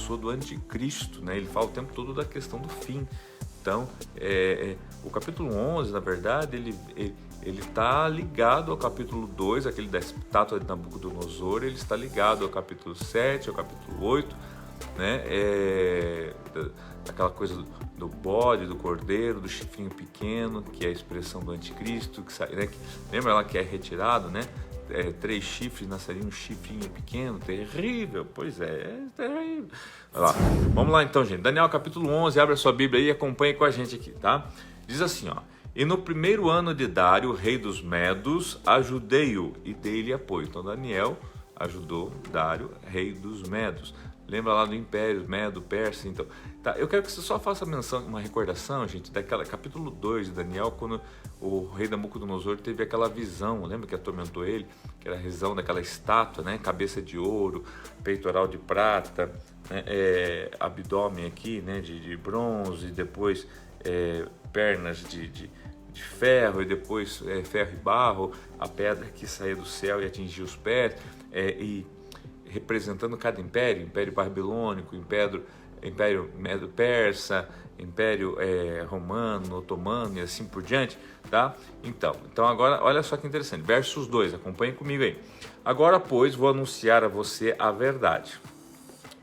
pessoa do anticristo, né? Ele fala o tempo todo da questão do fim. Então, o capítulo 11, na verdade, ele está ligado ao capítulo 2, aquele da estátua de Nabucodonosor, ele está ligado ao capítulo 7, ao capítulo 8, né? Aquela coisa do bode, do cordeiro, do chifrinho pequeno, que é a expressão do anticristo, que sai, né? Lembra lá que é retirado, né? 3 chifres nasceria um chifrinho pequeno, terrível, pois é terrível. Vai lá. Vamos lá então, gente, Daniel capítulo 11, abre a sua Bíblia aí e acompanhe com a gente aqui, tá? Diz assim, ó: e no primeiro ano de Dário, rei dos Medos, ajudei-o e dei-lhe apoio. Então Daniel ajudou Dário, rei dos Medos. Lembra lá do Império Medo, Persa, então. Tá, eu quero que você só faça menção, uma recordação, gente, daquela capítulo 2 de Daniel, quando o rei Nabucodonosor teve aquela visão, lembra que atormentou ele? Que era a visão daquela estátua, né? Cabeça de ouro, peitoral de prata, né? Abdômen aqui, né? De bronze, depois pernas de ferro, e depois ferro e barro, a pedra que saía do céu e atingia os pés, e representando cada império, Império Babilônico, Império Medo-Persa, Império Romano, Otomano e assim por diante, tá? Então agora, olha só que interessante, versos 2, acompanhe comigo aí. Agora, pois, vou anunciar a você a verdade.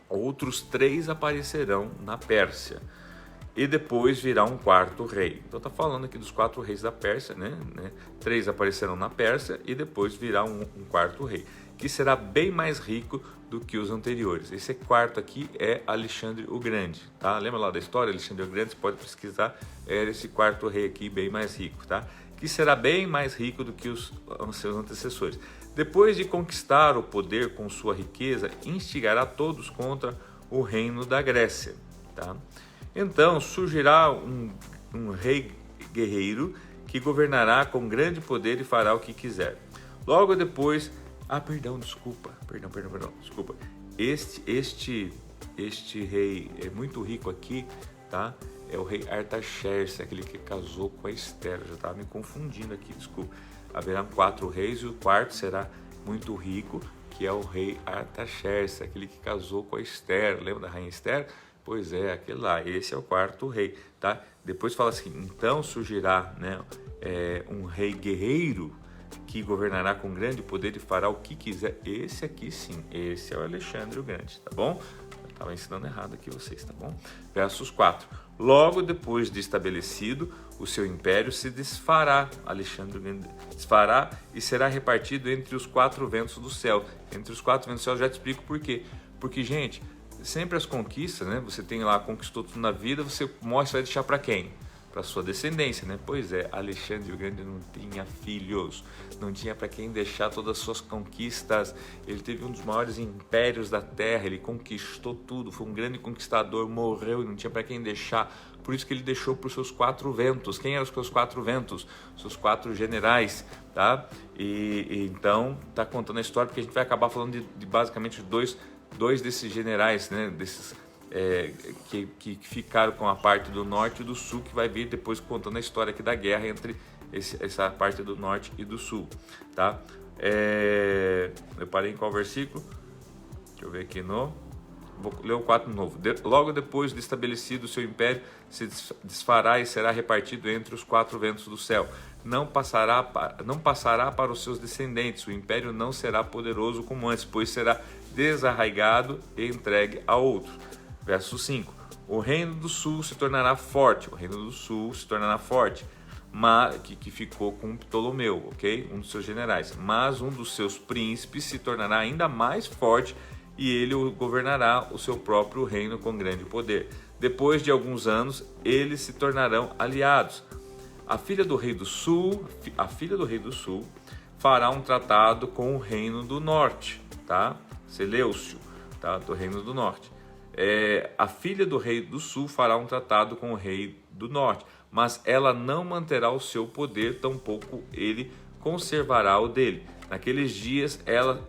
Outros 3 aparecerão na Pérsia, e depois virá um 4º rei. Então está falando aqui dos 4 reis da Pérsia, né? 3 aparecerão na Pérsia e depois virá um 4º rei, que será bem mais rico do que os anteriores. Esse 4º aqui é Alexandre o Grande, tá? Lembra lá da história, Alexandre o Grande, você pode pesquisar, era esse 4º rei aqui bem mais rico, tá? Que será bem mais rico do que os seus antecessores. Depois de conquistar o poder com sua riqueza, instigará todos contra o reino da Grécia, tá? Então surgirá um rei guerreiro que governará com grande poder e fará o que quiser. Logo depois, desculpa. Este rei é muito rico aqui, tá? É o rei Artaxerxes, aquele que casou com a Esther. Eu já estava me confundindo aqui, desculpa. Haverá 4 reis e o 4º será muito rico, que é o rei Artaxerxes, aquele que casou com a Esther. Lembra da rainha Esther? Pois é, aquele lá, esse é o 4º rei, tá? Depois fala assim, então surgirá, né, um rei guerreiro que governará com grande poder e fará o que quiser. Esse aqui sim, esse é o Alexandre o Grande, tá bom? Eu estava ensinando errado aqui vocês, tá bom? Versos 4. Logo depois de estabelecido, o seu império se desfará, Alexandre o Grande desfará e será repartido entre os 4 ventos do céu. Entre os 4 ventos do céu, eu já te explico por quê. Porque, gente, sempre as conquistas, né? Você tem lá, conquistou tudo na vida, você mostra, vai deixar para quem? Para sua descendência, né? Pois é, Alexandre o Grande não tinha filhos, não tinha para quem deixar todas as suas conquistas. Ele teve um dos maiores impérios da terra, ele conquistou tudo, foi um grande conquistador, morreu e não tinha para quem deixar. Por isso que ele deixou para os seus 4 ventos. Quem eram os seus 4 ventos? Seus 4 generais, tá? E então tá contando a história, porque a gente vai acabar falando de basicamente dois desses generais, né? Desses que ficaram com a parte do norte e do sul, que vai vir depois contando a história aqui da guerra entre essa parte do norte e do sul, tá? Eu parei em qual versículo? Deixa eu ver aqui vou ler o 4 de novo. Logo depois de estabelecido o seu império, se desfará e será repartido entre os 4 ventos do céu. Não passará para os seus descendentes. O império não será poderoso como antes, pois será desarraigado e entregue a outro. Verso 5. O reino do sul se tornará forte. Mas, que ficou com Ptolomeu, ok? Um dos seus generais. Mas um dos seus príncipes se tornará ainda mais forte e ele governará o seu próprio reino com grande poder. Depois de alguns anos, eles se tornarão aliados. A filha do rei do sul fará um tratado com o reino do norte, tá? Seleucio, tá? Do reino do norte. A filha do rei do sul fará um tratado com o rei do norte, mas ela não manterá o seu poder, tampouco ele conservará o dele. Naqueles dias ela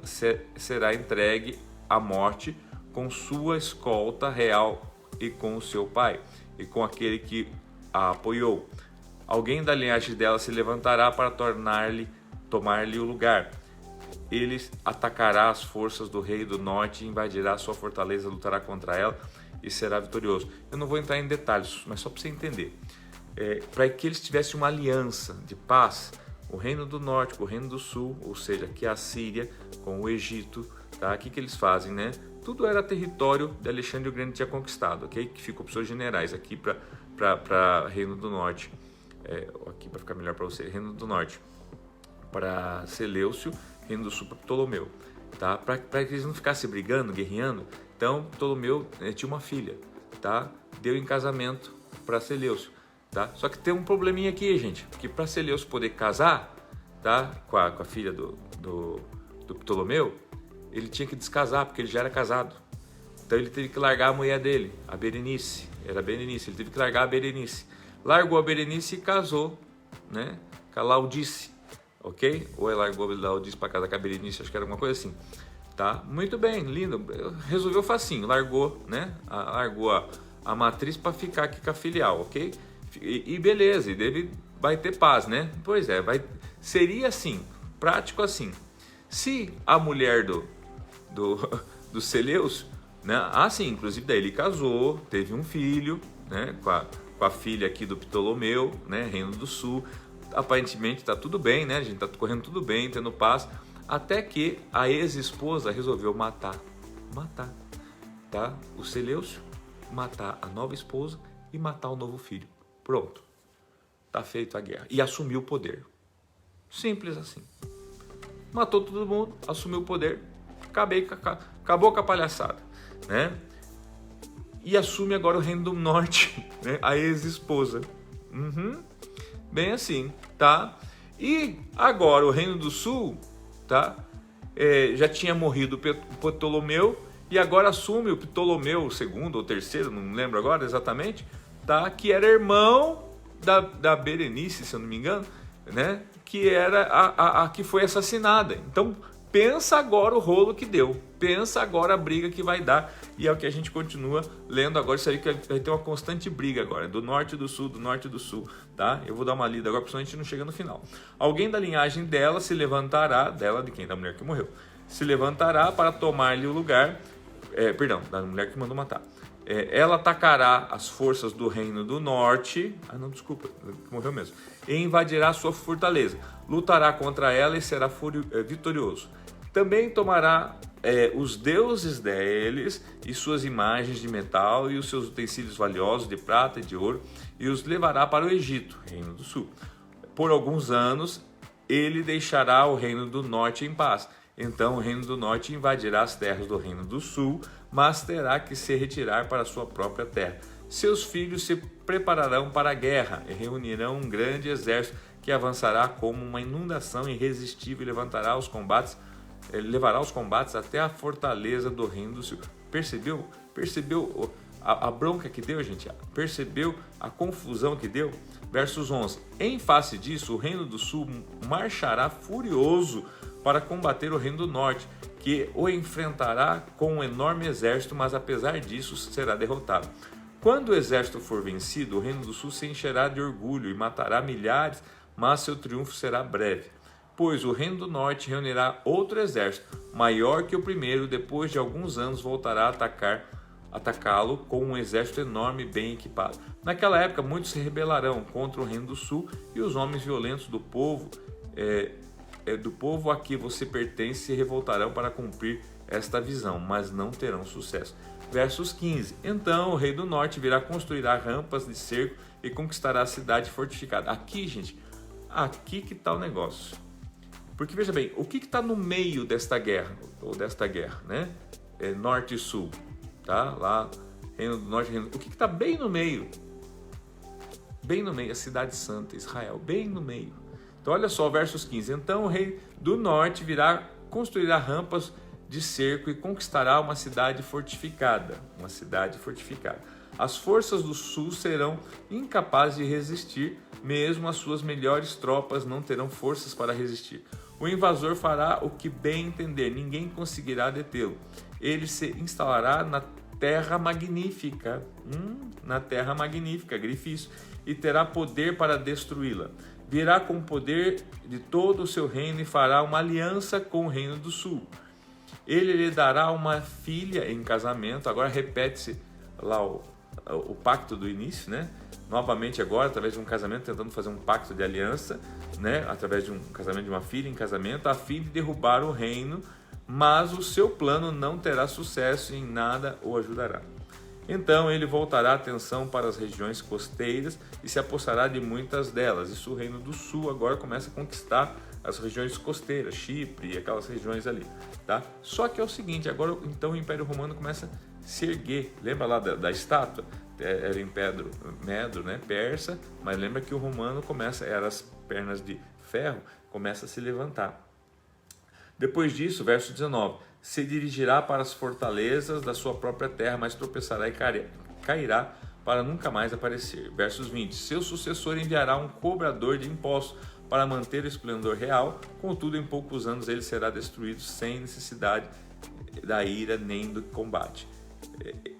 será entregue à morte com sua escolta real e com o seu pai e com aquele que a apoiou. Alguém da linhagem dela se levantará para tomar-lhe o lugar. ele atacará as forças do rei do norte, invadirá sua fortaleza, lutará contra ela e será vitorioso. Eu não vou entrar em detalhes, mas só para você entender. Para que eles tivessem uma aliança de paz, o reino do norte com o reino do sul, ou seja, aqui a Síria com o Egito, tá? O que eles fazem, né? Tudo era território de Alexandre o Grande tinha conquistado, ok? Que ficou para os seus generais aqui para reino do norte. Aqui para ficar melhor para você, reino do norte para Seleucio, reino do sul para Ptolomeu, tá? Para que eles não ficassem brigando, guerreando. Então Ptolomeu tinha uma filha, tá? Deu em casamento para Seleucio, tá? Só que tem um probleminha aqui, gente, porque para Seleucio poder casar, tá? Com a filha do Ptolomeu, ele tinha que descasar porque ele já era casado. Então ele teve que largar a mulher dele, a Berenice. Era Berenice, ele teve que largar a Berenice. Largou a Berenice e casou, né? Com a Laodice, ok? Ou largou a Laodice para casar com a Berenice, acho que era alguma coisa assim. Tá? Muito bem, lindo. Resolveu facinho, largou, né? Largou a matriz para ficar aqui com a filial, ok? E beleza, vai ter paz, né? Pois é, seria assim, prático assim. Se a mulher do Seleucio, né? Sim, inclusive daí ele casou, teve um filho, né? Com a filha aqui do Ptolomeu, né? Reino do Sul. Aparentemente está tudo bem, né? A gente está correndo tudo bem, tendo paz. Até que a ex-esposa resolveu matar, tá? O Seleucio, matar a nova esposa e matar o novo filho. Pronto, tá feito a guerra. E assumiu o poder. Simples assim. Matou todo mundo, assumiu o poder, acabou com a palhaçada, né? E assume agora o reino do norte, né? A ex-esposa. Bem assim, tá? E agora o reino do sul, tá? Já tinha morrido o Ptolomeu e agora assume o Ptolomeu II ou terceiro, não lembro agora exatamente, tá? Que era irmão da Berenice, se eu não me engano, né? Que era a que foi assassinada. Então pensa agora o rolo que deu, pensa agora a briga que vai dar, e é o que a gente continua lendo agora. Isso aí que vai ter uma constante briga agora, do norte e do sul, tá? Eu vou dar uma lida agora, porque senão a gente não chega no final. Alguém da linhagem dela se levantará, da mulher que morreu, se levantará para tomar-lhe o lugar, da mulher que mandou matar. Ela atacará as forças do reino do norte, morreu mesmo, e invadirá sua fortaleza, lutará contra ela e será vitorioso. Também tomará os deuses deles e suas imagens de metal e os seus utensílios valiosos de prata e de ouro e os levará para o Egito, reino do sul. Por alguns anos ele deixará o reino do norte em paz. Então o reino do norte invadirá as terras do reino do sul, mas terá que se retirar para sua própria terra. Seus filhos se prepararão para a guerra e reunirão um grande exército que avançará como uma inundação irresistível e levará os combates até a fortaleza do reino do sul. Percebeu a bronca que deu, gente? Percebeu a confusão que deu? Versos 11. Em face disso, o reino do sul marchará furioso para combater o reino do norte, que o enfrentará com um enorme exército, mas apesar disso será derrotado. Quando o exército for vencido, o reino do sul se encherá de orgulho e matará milhares, mas seu triunfo será breve. Pois o reino do norte reunirá outro exército, maior que o primeiro, depois de alguns anos voltará a atacá-lo com um exército enorme bem equipado. Naquela época, muitos se rebelarão contra o reino do sul e os homens violentos do povo a que você pertence se revoltarão para cumprir esta visão, mas não terão sucesso. Versos 15. Então o rei do norte virá, construirá rampas de cerco e conquistará a cidade fortificada. Aqui, gente, aqui que está o negócio. Porque veja bem, o que está no meio desta guerra, né? Norte e sul, tá? Lá, reino do norte, o que está bem no meio? Bem no meio, a cidade santa, Israel, bem no meio. Então olha só, versos 15. Então o rei do norte virá, construirá rampas de cerco e conquistará uma cidade fortificada. As forças do sul serão incapazes de resistir, mesmo as suas melhores tropas não terão forças para resistir. O invasor fará o que bem entender, ninguém conseguirá detê-lo. Ele se instalará na terra magnífica, grifo isso, e terá poder para destruí-la. virá com o poder de todo o seu reino e fará uma aliança com o reino do sul. Ele lhe dará uma filha em casamento. Agora repete-se lá o pacto do início, né? Novamente agora, através de um casamento, tentando fazer um pacto de aliança, né? Através de um casamento de uma filha em casamento, a fim de derrubar o reino, mas o seu plano não terá sucesso e em nada o ajudará. Então ele voltará a atenção para as regiões costeiras e se apossará de muitas delas. Isso o reino do sul agora começa a conquistar as regiões costeiras, Chipre e aquelas regiões ali, tá? Só que é o seguinte, agora então o Império Romano começa a se erguer. Lembra lá da estátua? Era em Medro, né? Persa, mas lembra que o romano era as pernas de ferro, começa a se levantar. Depois disso, verso 19, se dirigirá para as fortalezas da sua própria terra, mas tropeçará e cairá para nunca mais aparecer. Versos 20, seu sucessor enviará um cobrador de impostos para manter o esplendor real, contudo em poucos anos ele será destruído sem necessidade da ira nem do combate.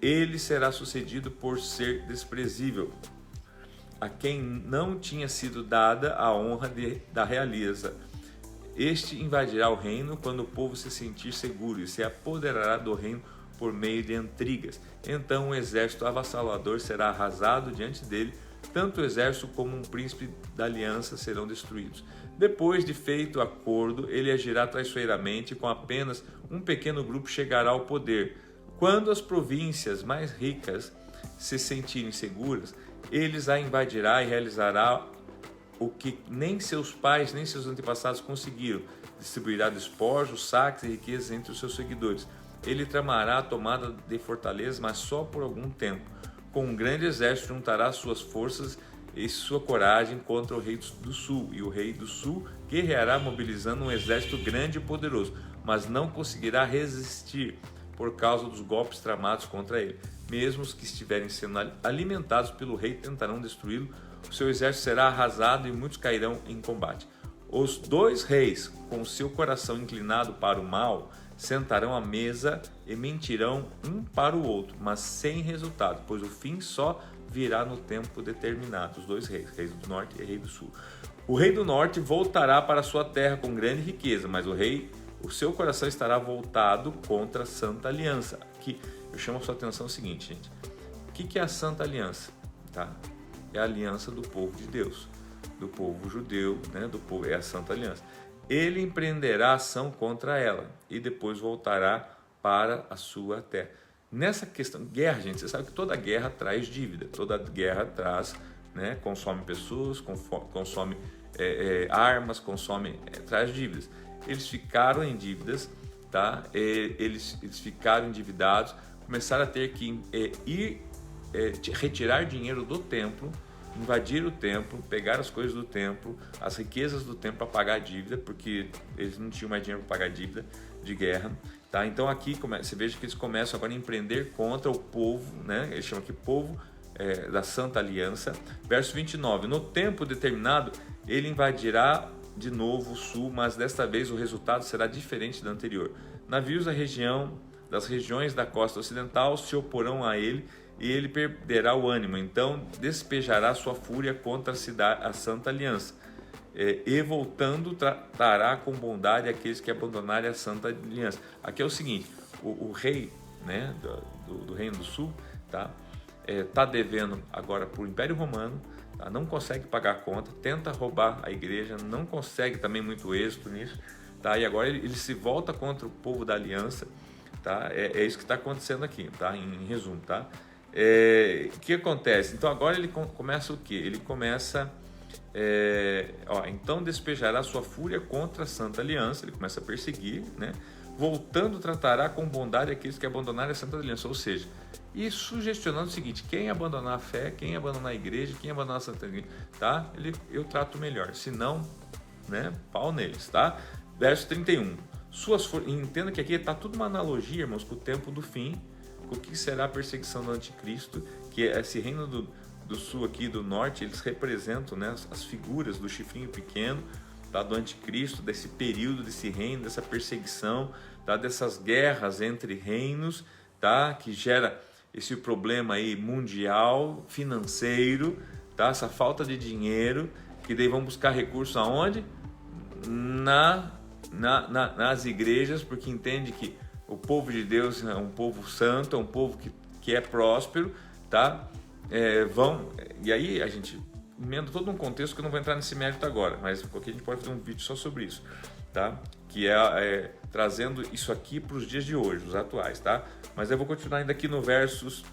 Ele será sucedido por ser desprezível, a quem não tinha sido dada a honra da realeza. Este invadirá o reino quando o povo se sentir seguro e se apoderará do reino por meio de intrigas. Então o exército avassalador será arrasado diante dele, tanto o exército como um príncipe da aliança serão destruídos. Depois de feito o acordo, ele agirá traiçoeiramente e com apenas um pequeno grupo chegará ao poder. Quando as províncias mais ricas se sentirem seguras, eles a invadirá e realizará o que nem seus pais nem seus antepassados conseguiram. Distribuirá despojos, saques e riquezas entre os seus seguidores. Ele tramará a tomada de fortalezas, mas só por algum tempo. Com um grande exército juntará suas forças e sua coragem contra o rei do sul. E o rei do sul guerreará mobilizando um exército grande e poderoso, mas não conseguirá resistir por causa dos golpes tramados contra ele. Mesmo os que estiverem sendo alimentados pelo rei tentarão destruí-lo. O seu exército será arrasado e muitos cairão em combate. Os dois reis, com seu coração inclinado para o mal, sentarão à mesa e mentirão um para o outro, mas sem resultado, pois o fim só virá no tempo determinado. Os dois reis, rei do norte e rei do sul. O rei do norte voltará para sua terra com grande riqueza, mas o seu coração estará voltado contra a Santa Aliança. Aqui eu chamo a sua atenção o seguinte, gente. O que é a Santa Aliança? Tá? É a aliança do povo de Deus, do povo judeu, né? É a Santa Aliança. Ele empreenderá ação contra ela e depois voltará para a sua terra. Nessa questão, guerra, gente, você sabe que toda guerra traz dívida, toda guerra traz, né? Consome pessoas, consome armas, traz dívidas. Eles ficaram em dívidas, tá? Eles ficaram endividados, começaram a ter que retirar dinheiro do templo, invadir o templo, pegar as coisas do templo, as riquezas do templo para pagar a dívida, porque eles não tinham mais dinheiro para pagar a dívida de guerra. Tá? Então aqui você veja que eles começam agora a empreender contra o povo, né? Eles chamam aqui povo da Santa Aliança. Verso 29, no tempo determinado ele invadirá de novo o sul, mas desta vez o resultado será diferente do anterior. Navios das regiões da costa ocidental se oporão a ele e ele perderá o ânimo, então despejará sua fúria contra a Santa Aliança. E voltando tratará com bondade aqueles que abandonarem a Santa Aliança. Aqui é o seguinte, o rei, né, do Reino do Sul tá devendo agora para o Império Romano, tá? Não consegue pagar a conta, tenta roubar a igreja, não consegue também muito êxito nisso, tá? E agora ele se volta contra o povo da aliança, tá? É isso que está acontecendo aqui, tá? Em resumo, tá? O que acontece? Então agora ele começa o que? Ele começa então despejará sua fúria contra a Santa Aliança, ele começa a perseguir, né? Voltando tratará com bondade aqueles que abandonarem a Santa Aliança, ou seja, e sugestionando o seguinte, quem abandonar a fé, quem abandonar a igreja, quem abandonar a Santa Aliança, tá? Eu trato melhor, se não, né, pau neles, tá? Verso 31, entenda que aqui está tudo uma analogia, irmãos, com o tempo do fim, com o que será a perseguição do anticristo, que é esse reino do sul aqui, do norte, eles representam, né, as figuras do chifrinho pequeno, tá, do anticristo, desse período, desse reino, dessa perseguição, tá, dessas guerras entre reinos, tá, que gera esse problema aí mundial, financeiro, tá, essa falta de dinheiro, que daí vão buscar recurso aonde? Nas igrejas, porque entende que o povo de Deus é um povo santo, é um povo que é próspero, tá? E aí a gente emenda todo um contexto que eu não vou entrar nesse mérito agora, mas porque a gente pode fazer um vídeo só sobre isso, tá? Que trazendo isso aqui para os dias de hoje, os atuais, tá? Mas eu vou continuar ainda aqui no versos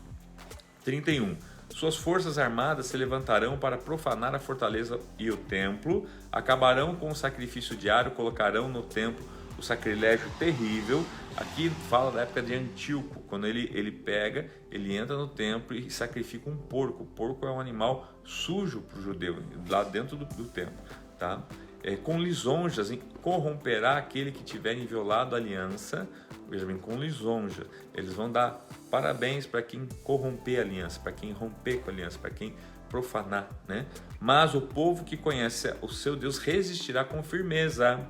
31. Suas forças armadas se levantarão para profanar a fortaleza e o templo, acabarão com o sacrifício diário, colocarão no templo o sacrilégio terrível. Aqui fala da época de Antíoco, quando ele entra no templo e sacrifica um porco. O porco é um animal sujo para o judeu, lá dentro do templo, tá? Com lisonjas, corromperá aquele que tiver violado a aliança. Veja bem, com lisonja. Eles vão dar parabéns para quem corromper a aliança, para quem romper com a aliança, para quem profanar, né? Mas o povo que conhece o seu Deus resistirá com firmeza,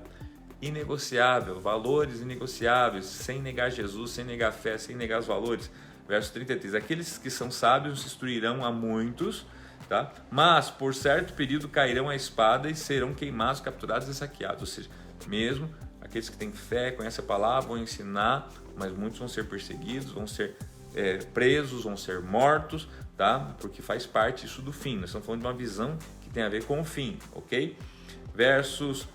inegociável, valores inegociáveis, sem negar Jesus, sem negar a fé, sem negar os valores. Verso 33, aqueles que são sábios instruirão a muitos, tá? Mas por certo período cairão a espada e serão queimados, capturados e saqueados. Ou seja, mesmo aqueles que têm fé, conhecem a palavra, vão ensinar, mas muitos vão ser perseguidos, vão ser presos, vão ser mortos, tá? Porque faz parte isso do fim. Nós estamos falando de uma visão que tem a ver com o fim, ok? Versos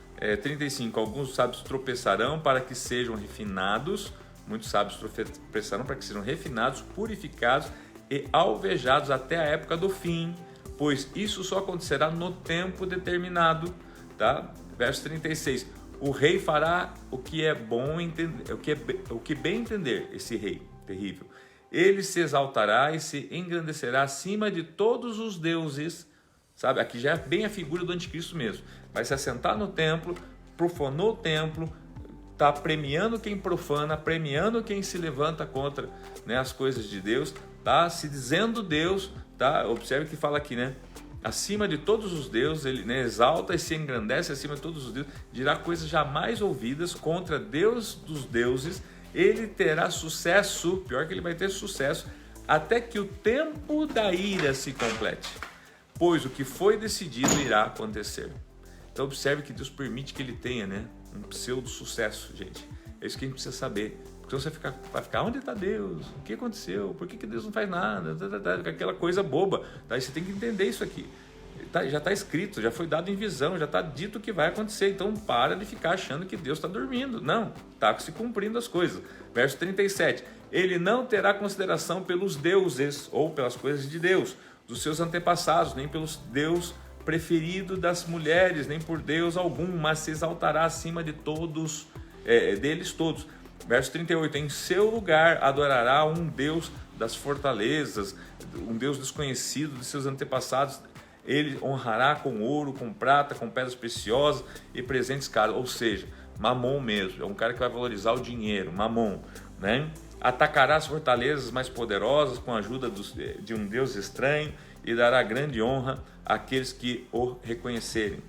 35, alguns sábios tropeçarão para que sejam refinados, muitos sábios tropeçarão para que sejam refinados, purificados e alvejados até a época do fim, pois isso só acontecerá no tempo determinado, tá? Verso 36, o rei fará o que é bom entender, o que bem entender, esse rei terrível. Ele se exaltará e se engrandecerá acima de todos os deuses, sabe? Aqui já é bem a figura do anticristo mesmo. Vai se assentar no templo, profanou o templo, está premiando quem profana, premiando quem se levanta contra, né, as coisas de Deus, tá? Se dizendo Deus, tá? Observe que fala aqui, né? Acima de todos os deuses, ele, né, exalta e se engrandece acima de todos os deuses, dirá coisas jamais ouvidas contra Deus dos deuses. Ele terá sucesso, pior que ele vai ter sucesso, até que o tempo da ira se complete, pois o que foi decidido irá acontecer. Então observe que Deus permite que ele tenha, né, um pseudo sucesso, gente. É isso que a gente precisa saber. Porque você vai ficar, onde está Deus? O que aconteceu? Por que Deus não faz nada? Aquela coisa boba. Daí você tem que entender isso aqui. Já está escrito, já foi dado em visão, já está dito o que vai acontecer. Então para de ficar achando que Deus está dormindo. Não, está se cumprindo as coisas. Verso 37. Ele não terá consideração pelos deuses ou pelas coisas de Deus, dos seus antepassados, nem pelos Deus preferido das mulheres, nem por Deus algum, mas se exaltará acima de todos, deles todos. Verso 38, em seu lugar adorará um Deus das fortalezas, um Deus desconhecido de seus antepassados. Ele honrará com ouro, com prata, com pedras preciosas e presentes caros. Ou seja, Mamon mesmo, é um cara que vai valorizar o dinheiro, Mamon, né? Atacará as fortalezas mais poderosas com a ajuda de um Deus estranho e dará grande honra àqueles que o reconhecerem.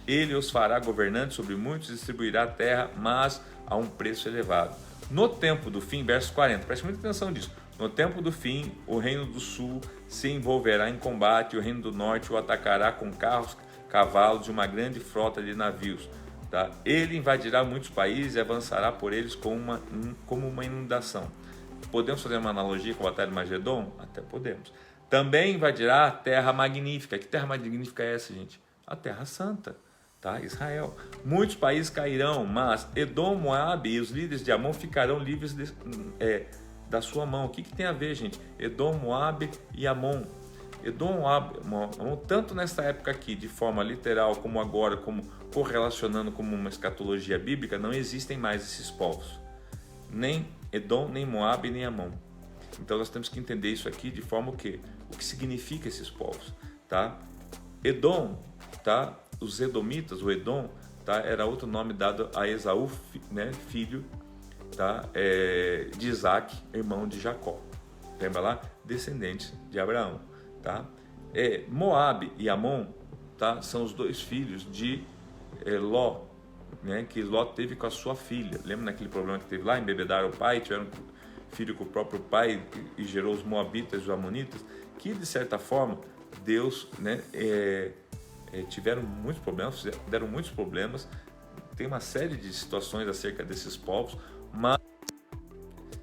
Ele os fará governantes sobre muitos e distribuirá a terra, mas a um preço elevado. No tempo do fim, verso 40, preste muita atenção nisso. No tempo do fim, o reino do sul se envolverá em combate, o reino do norte o atacará com carros, cavalos e uma grande frota de navios. Tá? Ele invadirá muitos países e avançará por eles como uma inundação. Podemos fazer uma analogia com a Batalha de Magedon? Até podemos. Também invadirá a terra magnífica. Que terra magnífica é essa, gente? A terra santa, tá? Israel. Muitos países cairão, mas Edom, Moabe e os líderes de Amon ficarão livres da sua mão. O que tem a ver, gente? Edom, Moabe e Amon. Edom, Moabe, Amon, tanto nessa época aqui, de forma literal, como agora, como correlacionando como uma escatologia bíblica, não existem mais esses povos. Nem Edom, nem Moabe, nem Amon. Então nós temos que entender isso aqui de forma o que significa esses povos, tá? Edom, tá? Os edomitas, o Edom, tá? Era outro nome dado a Esaú, né? Filho, tá? De Isaac, irmão de Jacó. Lembra lá? Descendentes de Abraão, tá? Moabe e Amon, tá? São os dois filhos de Ló, né? Que Ló teve com a sua filha. Lembra naquele problema que teve lá? Embebedaram o pai, tiveram filho com o próprio pai e gerou os moabitas e os amonitas, que de certa forma Deus, né, tiveram muitos problemas, deram muitos problemas, tem uma série de situações acerca desses povos, mas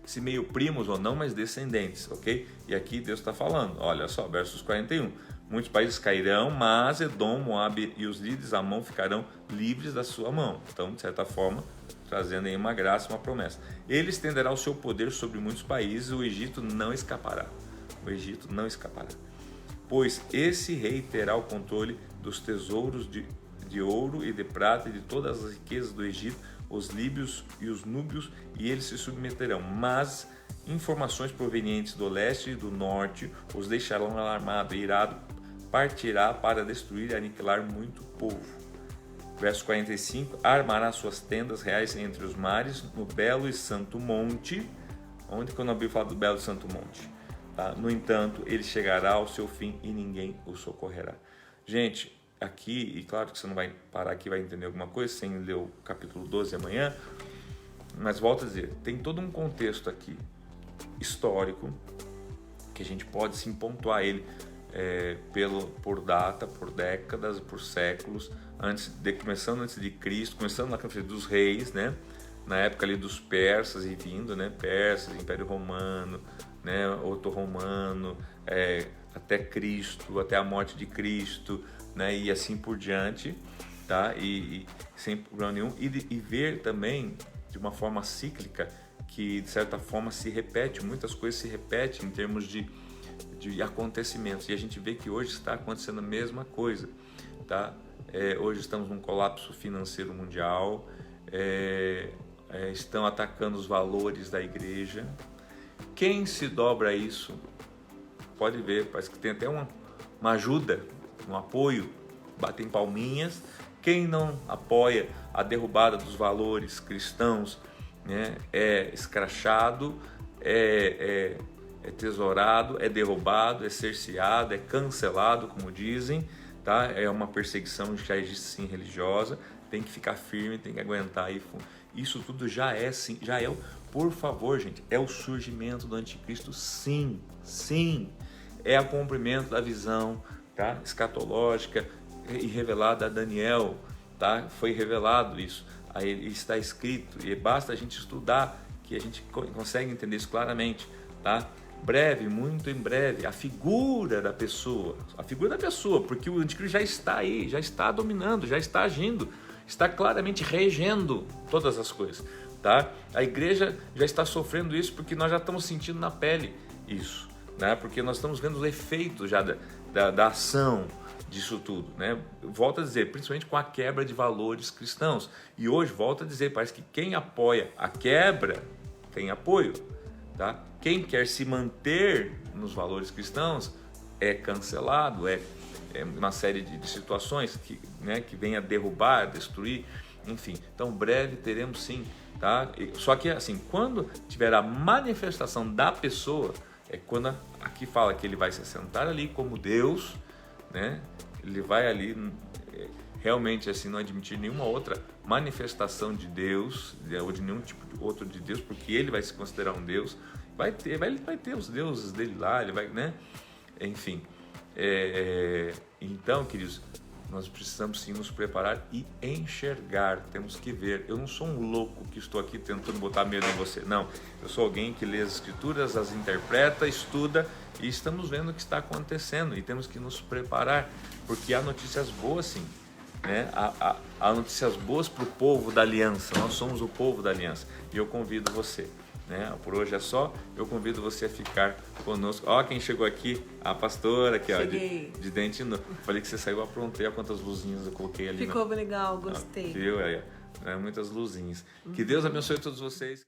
se meio primos ou não, mas descendentes, ok? E aqui Deus está falando, olha só, versos 41, muitos países cairão, mas Edom, Moabe e os líderes Amon ficarão livres da sua mão. Então, de certa forma, trazendo aí uma graça, uma promessa. Ele estenderá o seu poder sobre muitos países, o Egito não escapará. O Egito não escapará. Pois esse rei terá o controle dos tesouros de ouro e de prata e de todas as riquezas do Egito, os líbios e os núbios, e eles se submeterão. Mas informações provenientes do leste e do norte os deixarão alarmado e irado, partirá para destruir e aniquilar muito povo. Verso 45, armará suas tendas reais entre os mares, no belo e santo monte. Onde que eu não ouvi falar do belo e santo monte? Tá? No entanto, ele chegará ao seu fim e ninguém o socorrerá. Gente, aqui, e claro que você não vai parar aqui e vai entender alguma coisa sem ler o capítulo 12 amanhã, mas volto a dizer, tem todo um contexto aqui histórico que a gente pode sim pontuar ele por data, por décadas, por séculos, começando antes de Cristo, começando na época dos reis, né? Na época ali dos persas e vindo, né? Persas, Império Romano, né? Oto-Romano, até Cristo, até a morte de Cristo, né? E assim por diante, tá? E sem problema nenhum, e ver também de uma forma cíclica que de certa forma se repete, muitas coisas se repetem em termos de acontecimentos, e a gente vê que hoje está acontecendo a mesma coisa, tá? Hoje estamos num colapso financeiro mundial, estão atacando os valores da igreja. Quem se dobra a isso, pode ver, parece que tem até uma ajuda, um apoio, batem palminhas. Quem não apoia a derrubada dos valores cristãos, né, é escrachado, é tesourado, é derrubado, é cerceado, é cancelado, como dizem, tá? É uma perseguição que já existe sim religiosa, tem que ficar firme, tem que aguentar. Isso tudo já é sim, por favor, gente, é o surgimento do anticristo, sim, é o cumprimento da visão, tá? Escatológica e revelada a Daniel, tá? Foi revelado isso, aí está escrito, e basta a gente estudar que a gente consegue entender isso claramente, tá? Breve, muito em breve, a figura da pessoa, porque o anticristo já está aí, já está dominando, já está agindo, está claramente regendo todas as coisas, tá? A igreja já está sofrendo isso porque nós já estamos sentindo na pele isso, né? Porque nós estamos vendo os efeitos já da ação disso tudo, né? Volto a dizer, principalmente com a quebra de valores cristãos, e hoje volto a dizer, parece que quem apoia a quebra tem apoio, tá? Quem quer se manter nos valores cristãos é cancelado, é uma série de situações que vem a derrubar, a destruir, enfim. Então, breve teremos sim, tá? Só que assim, quando tiver a manifestação da pessoa, é quando aqui fala que ele vai se assentar ali como Deus, né? Ele vai ali realmente assim não admitir nenhuma outra manifestação de Deus ou de nenhum tipo de outro de Deus, porque ele vai se considerar um Deus. Ele vai ter os deuses dele lá, ele vai, né? Enfim, então, queridos, nós precisamos sim nos preparar e enxergar, temos que ver. Eu não sou um louco que estou aqui tentando botar medo em você, não. Eu sou alguém que lê as escrituras, as interpreta, estuda, e estamos vendo o que está acontecendo e temos que nos preparar, porque há notícias boas sim, né? Há notícias boas para o povo da aliança, nós somos o povo da aliança, e eu convido você, né? Por hoje é só, eu convido você a ficar conosco. Ó, quem chegou aqui, a pastora aqui, ó, de dente novo. Falei que você saiu, aprontei, olha quantas luzinhas eu coloquei ali. Ficou legal, gostei. Viu? Muitas luzinhas. Que Deus abençoe todos vocês.